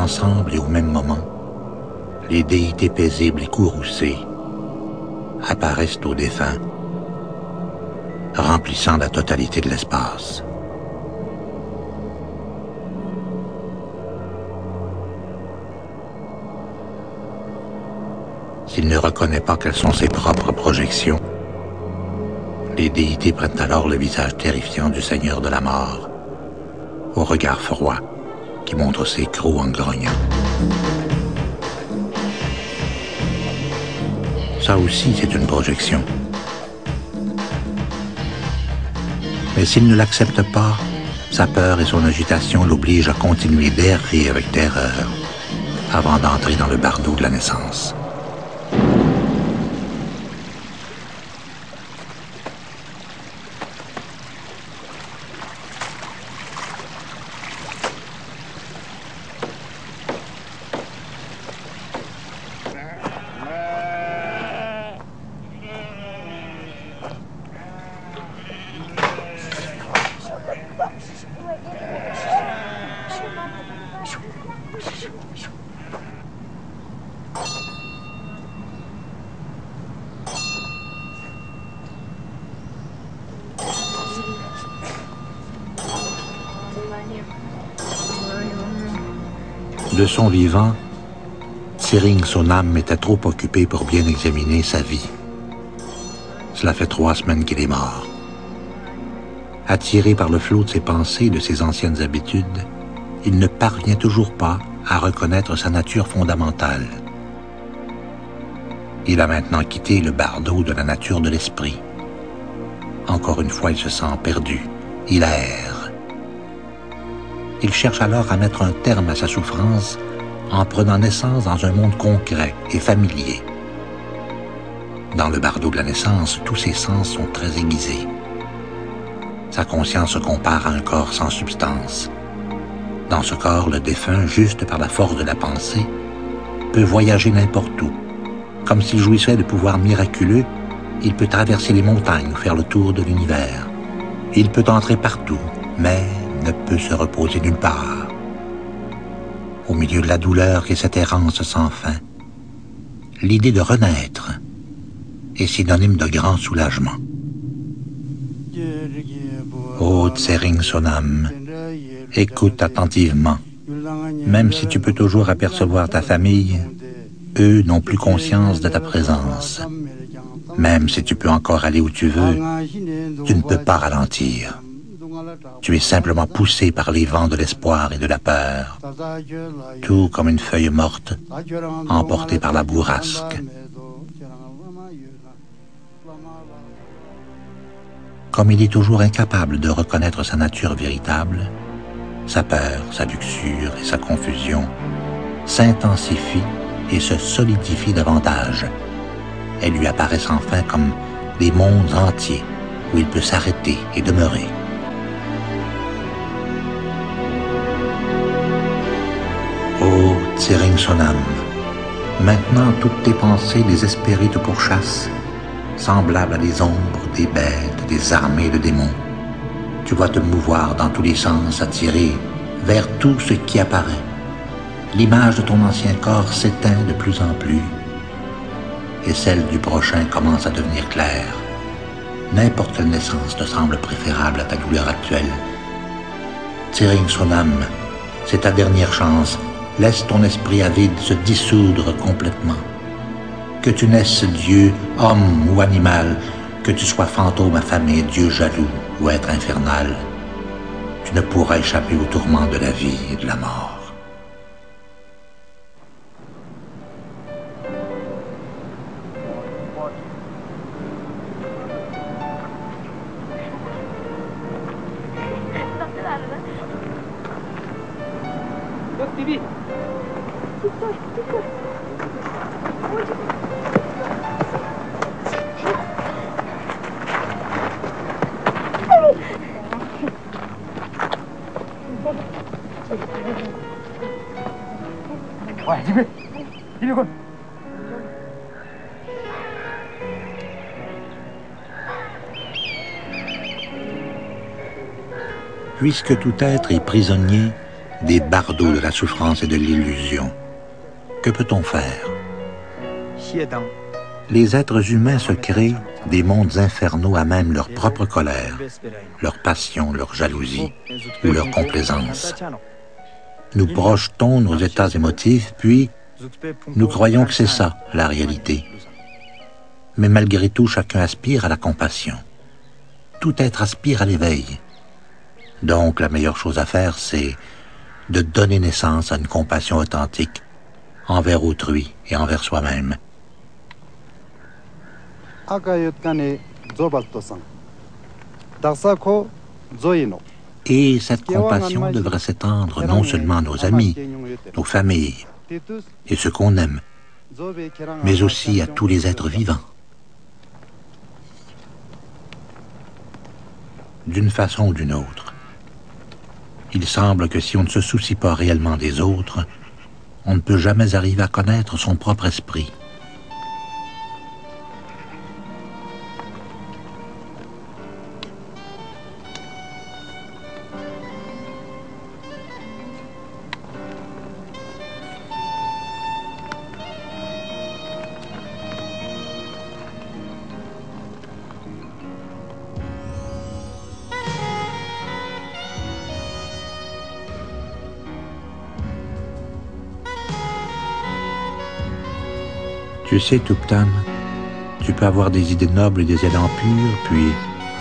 ensemble et au même moment, les déités paisibles et courroucées apparaissent aux défunts, remplissant la totalité de l'espace. S'il ne reconnaît pas quelles sont ses propres projections, les déités prennent alors le visage terrifiant du Seigneur de la Mort, au regard froid qui montre ses crocs en grognant. Ça aussi, c'est une projection. Mais s'il ne l'accepte pas, sa peur et son agitation l'obligent à continuer d'errer avec terreur avant d'entrer dans le bardeau de la naissance. De son vivant, Tsering Sonam était trop occupé pour bien examiner sa vie. Cela fait 3 semaines qu'il est mort. Attiré par le flot de ses pensées et de ses anciennes habitudes, il ne parvient toujours pas à reconnaître sa nature fondamentale. Il a maintenant quitté le bardeau de la nature de l'esprit. Encore une fois, il se sent perdu. Il erre. Il cherche alors à mettre un terme à sa souffrance en prenant naissance dans un monde concret et familier. Dans le bardeau de la naissance, tous ses sens sont très aiguisés. Sa conscience se compare à un corps sans substance. Dans ce corps, le défunt, juste par la force de la pensée, peut voyager n'importe où. Comme s'il jouissait de pouvoirs miraculeux, il peut traverser les montagnes ou faire le tour de l'univers. Il peut entrer partout, mais ne peut se reposer nulle part. Au milieu de la douleur et cette errance sans fin, l'idée de renaître est synonyme de grand soulagement. Ô Tsering Sonam, écoute attentivement. Même si tu peux toujours apercevoir ta famille, eux n'ont plus conscience de ta présence. Même si tu peux encore aller où tu veux, tu ne peux pas ralentir. Tu es simplement poussé par les vents de l'espoir et de la peur, tout comme une feuille morte, emportée par la bourrasque. Comme il est toujours incapable de reconnaître sa nature véritable, sa peur, sa luxure et sa confusion s'intensifient et se solidifient davantage. Elles lui apparaissent enfin comme des mondes entiers où il peut s'arrêter et demeurer. Ô Tsering Sonam, maintenant toutes tes pensées désespérées te pourchassent, semblables à des ombres, des bêtes, des armées de démons. Tu vas te mouvoir dans tous les sens, attiré vers tout ce qui apparaît. L'image de ton ancien corps s'éteint de plus en plus, et celle du prochain commence à devenir claire. N'importe quelle naissance te semble préférable à ta douleur actuelle. Tsering Sonam, c'est ta dernière chance. Laisse ton esprit avide se dissoudre complètement. Que tu naisses Dieu, homme ou animal, que tu sois fantôme affamé, Dieu jaloux ou être infernal, tu ne pourras échapper aux tourments de la vie et de la mort. Puisque tout être est prisonnier, des bardeaux de la souffrance et de l'illusion. Que peut-on faire? Les êtres humains se créent des mondes infernaux à même leur propre colère, leur passion, leur jalousie ou leur complaisance. Nous projetons nos états émotifs, puis nous croyons que c'est ça, la réalité. Mais malgré tout, chacun aspire à la compassion. Tout être aspire à l'éveil. Donc, la meilleure chose à faire, c'est de donner naissance à une compassion authentique envers autrui et envers soi-même. Et cette compassion devrait s'étendre non seulement à nos amis, nos familles et ceux qu'on aime, mais aussi à tous les êtres vivants. D'une façon ou d'une autre. Il semble que si on ne se soucie pas réellement des autres, on ne peut jamais arriver à connaître son propre esprit. Tu sais, Tuptan, tu peux avoir des idées nobles et des élans purs, puis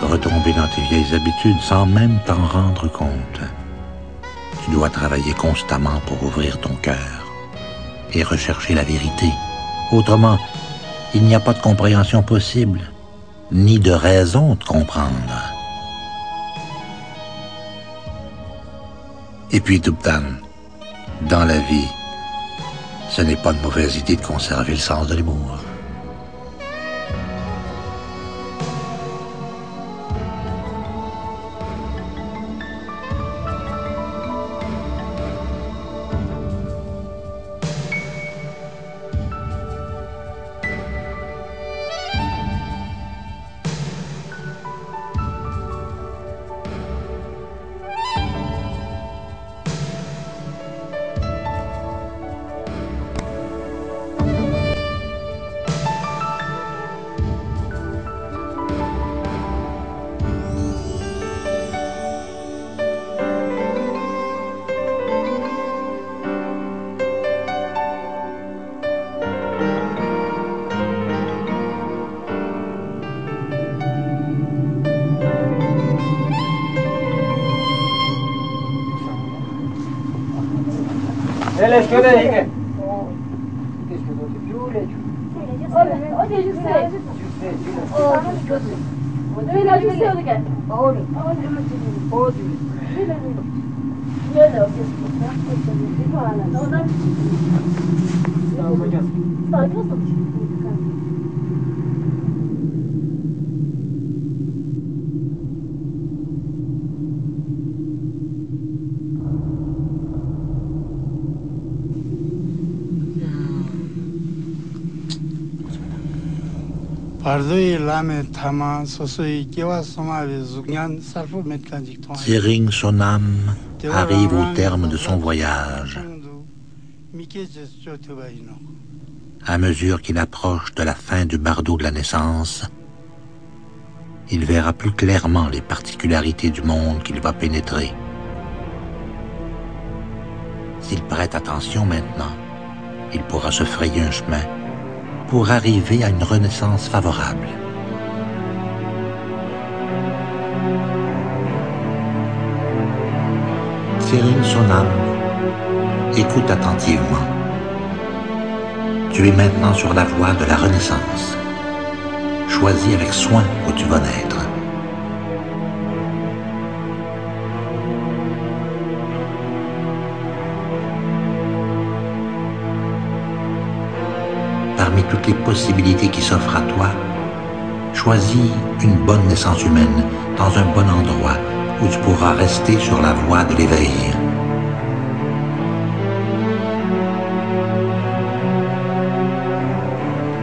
retomber dans tes vieilles habitudes sans même t'en rendre compte. Tu dois travailler constamment pour ouvrir ton cœur et rechercher la vérité. Autrement, il n'y a pas de compréhension possible, ni de raison de comprendre. Et puis, Tuptan, dans la vie, ce n'est pas une mauvaise idée de conserver le sens de l'humour. Tsering Sonam arrive au terme de son voyage. À mesure qu'il approche de la fin du bardeau de la naissance, il verra plus clairement les particularités du monde qu'il va pénétrer. S'il prête attention maintenant, il pourra se frayer un chemin pour arriver à une renaissance favorable. Tsering Sonam, écoute attentivement. Tu es maintenant sur la voie de la renaissance. Choisis avec soin où tu vas naître. Parmi toutes les possibilités qui s'offrent à toi, choisis une bonne naissance humaine dans un bon endroit où tu pourras rester sur la voie de l'éveil.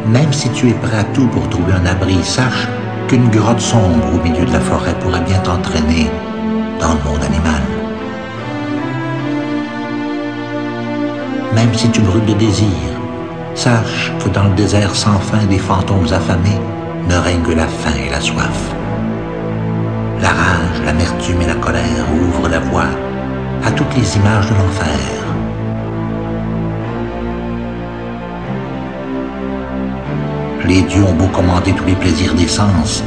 Même si tu es prêt à tout pour trouver un abri, sache qu'une grotte sombre au milieu de la forêt pourrait bien t'entraîner dans le monde animal. Même si tu brûles de désir, sache que dans le désert sans fin des fantômes affamés ne règne que la faim et la soif. La rage, l'amertume et la colère ouvrent la voie à toutes les images de l'enfer. Les dieux ont beau commander tous les plaisirs des sens,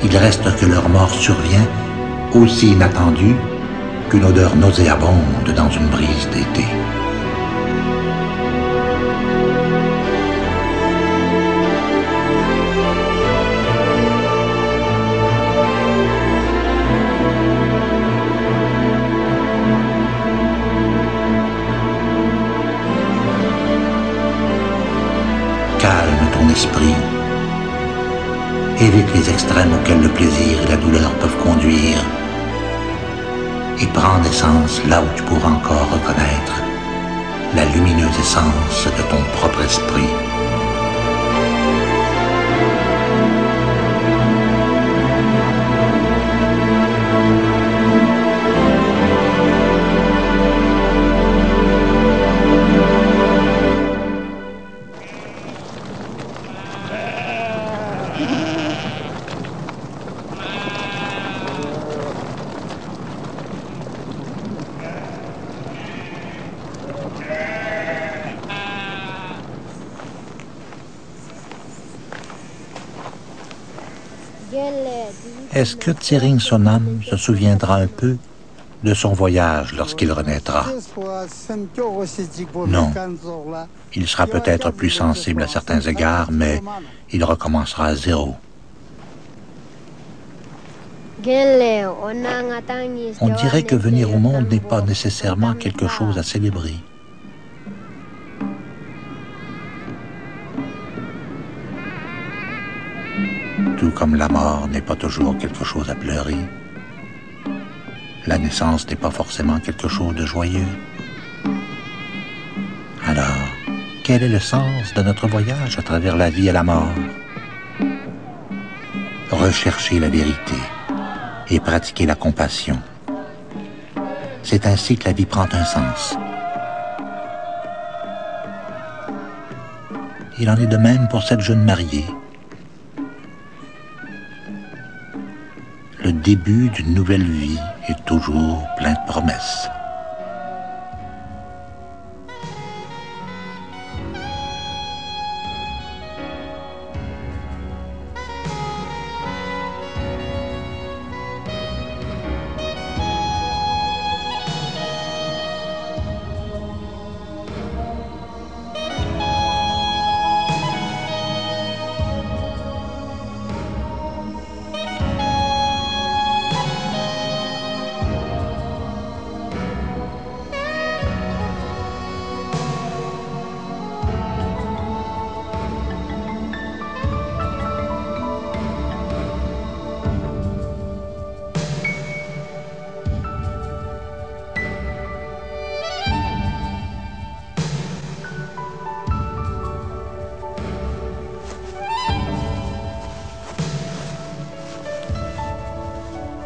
il reste que leur mort survient aussi inattendue qu'une odeur nauséabonde dans une brise d'été. Calme ton esprit, évite les extrêmes auxquels le plaisir et la douleur peuvent conduire, et prends naissance là où tu pourras encore reconnaître la lumineuse essence de ton propre esprit. Est-ce que Tsering Sonam se souviendra un peu de son voyage lorsqu'il renaîtra? Non. Il sera peut-être plus sensible à certains égards, mais il recommencera à zéro. On dirait que venir au monde n'est pas nécessairement quelque chose à célébrer. Tout comme la mort n'est pas toujours quelque chose à pleurer, la naissance n'est pas forcément quelque chose de joyeux. Alors, quel est le sens de notre voyage à travers la vie et la mort? Rechercher la vérité et pratiquer la compassion. C'est ainsi que la vie prend un sens. Il en est de même pour cette jeune mariée. Le début d'une nouvelle vie est toujours plein de promesses.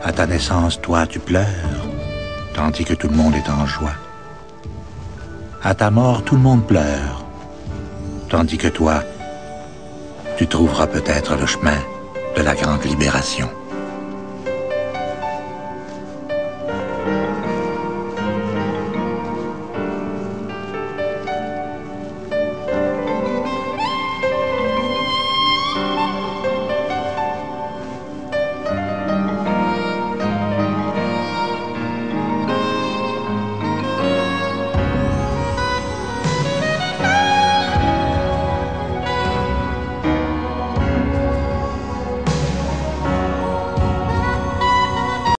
À ta naissance, toi, tu pleures, tandis que tout le monde est en joie. À ta mort, tout le monde pleure, tandis que toi, tu trouveras peut-être le chemin de la grande libération.